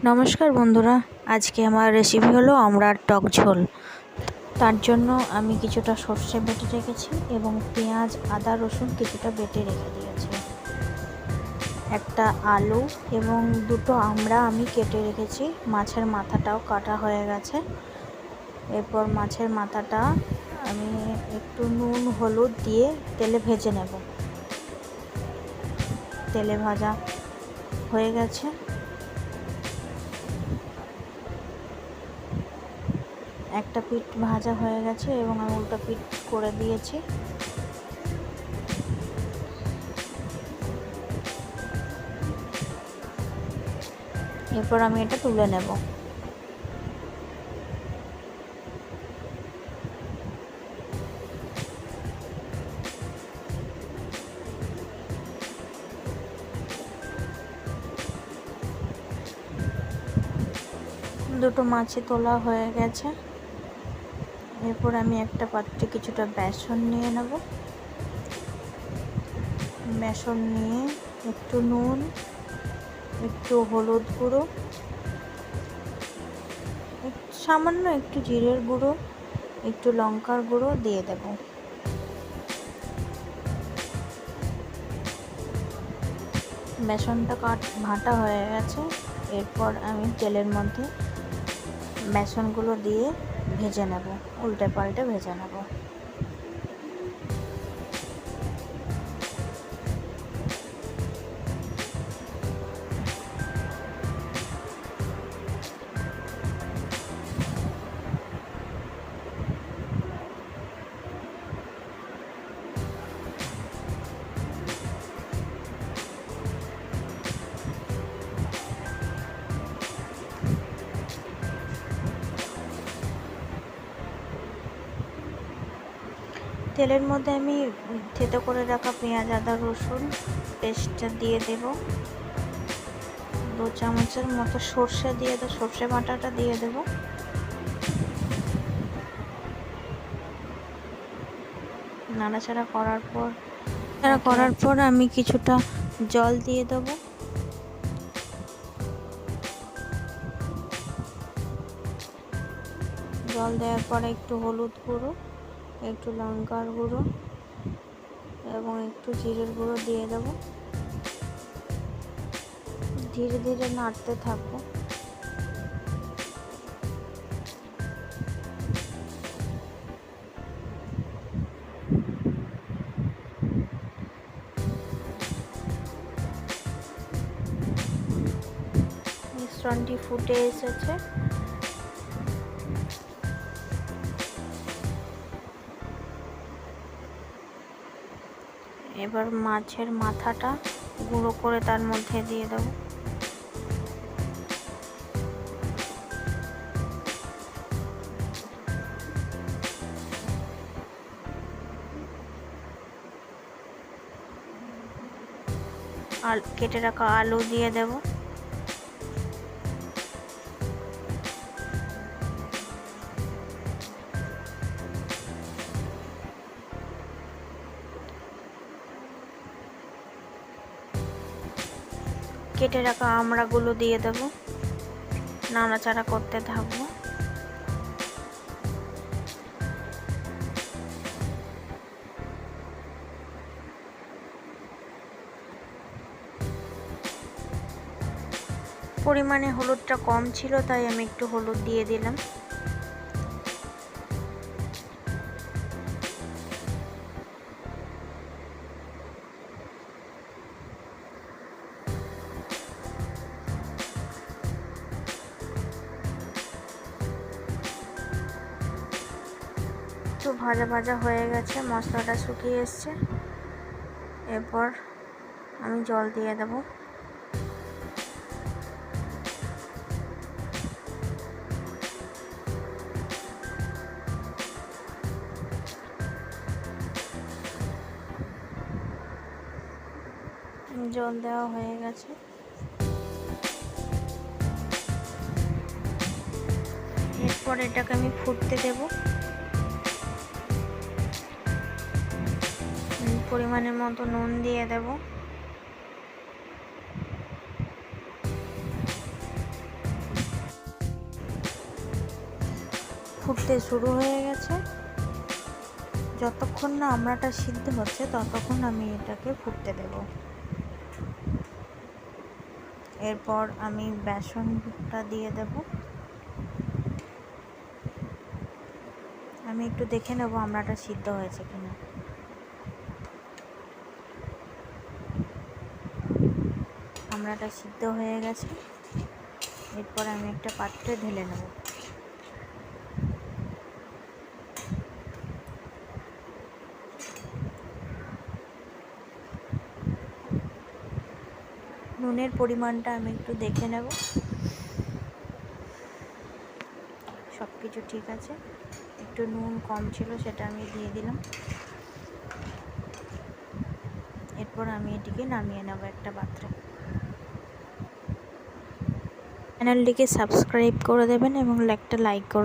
নমস্কার বন্ধুরা, আজকে আমার রেসিপি হলো আমড়ার টক ঝোল। তার জন্য আমি কিছুটা সর্ষে বেটে রেখেছি এবং পেঁয়াজ, আদা, রসুন কিছুটা বেটে রেখে দিয়েছি। একটা আলু এবং দুটো আমড়া আমি কেটে রেখেছি। মাছের মাথাটাও কাটা হয়ে গেছে। এরপর মাছের মাথাটা আমি একটু নুন হলুদ দিয়ে তেলে ভেজে নেব। তেলে ভাজা হয়ে গেছে। একটা পিঠ ভাজা হয়ে গেছে এবং আমি উল্টো পিঠ করে দিয়েছি। এরপর আমি এটা তুলে নেব। দুটো মাছই তোলা হয়ে গেছে। এরপর আমি একটা পাত্রে কিছুটা বেসন নিয়ে নেব। বেসন নিয়ে একটু নুন, একটু হলুদ গুঁড়ো, সামান্য একটু জিরের গুঁড়ো, একটু লঙ্কার গুঁড়ো দিয়ে দেব। বেসনটা ভাটা হয়ে গেছে। এরপর আমি তেলের মধ্যে বেসনগুলো দিয়ে ভেজে নেব, উল্টে পাল্টে ভেজে নেব। তেলের মধ্যে আমি থেতো করে রাখা পেঁয়াজ, আদা, রসুন পেস্টটা দিয়ে দেব। 2 চামচের মতো সর্ষে বাটাটা দিয়ে দেব। নাড়াচাড়া করার পর আমি কিছুটা জল দিয়ে দেব। জল দেওয়ার পরে একটু হলুদ গুঁড়ো, একটু লঙ্কার গুঁড়ো এবং একটু জিরের গুঁড়ো দিয়ে দেব। ধীরে ধীরে নাড়তে থাকবো। মিশ্রণটি ফুটে এসেছে। এবার মাছের মাথাটা গুঁড়ো করে তার মধ্যে দিয়ে দেব। আর কেটে রাখা আলু দিয়ে দেব। কেটে রাখা আমড়াগুলো দিয়ে দেব। নাড়াচাড়া করতে থাকবো। পরিমাণে হলুদটা কম ছিল, তাই আমি একটু হলুদ দিয়ে দিলাম। একটু ভাজা ভাজা হয়ে গেছে, মশলাটা শুকিয়ে এসছে। এরপর আমি জল দিয়ে দেব। জল দেওয়া হয়ে গেছে। এরপর এটাকে আমি ফুটতে দেব। পরিমাণের মতো নুন দিয়ে দেব। ফুটতে শুরু হয়ে গেছে। যতক্ষণ না আমড়াটা সিদ্ধ হচ্ছে ততক্ষণ আমি এটাকে ফুটতে দেব। এরপর আমি বেসনটা দিয়ে দেব। আমি একটু দেখে নেব আমড়াটা সিদ্ধ হয়েছে কিনা। আমড়াটা সিদ্ধ হয়ে গেছে। এরপর আমি একটা পাত্রে ঢেলে নেব। নুনের পরিমাণটা আমি একটু দেখে নেব, সব কিছু ঠিক আছে। একটু নুন কম ছিল, সেটা আমি দিয়ে দিলাম। এরপর আমি এটিকে নামিয়ে নেব একটা পাত্রে। চ্যানেলটিকে সাবস্ক্রাইব করে দেবেন এবং একটা লাইক করে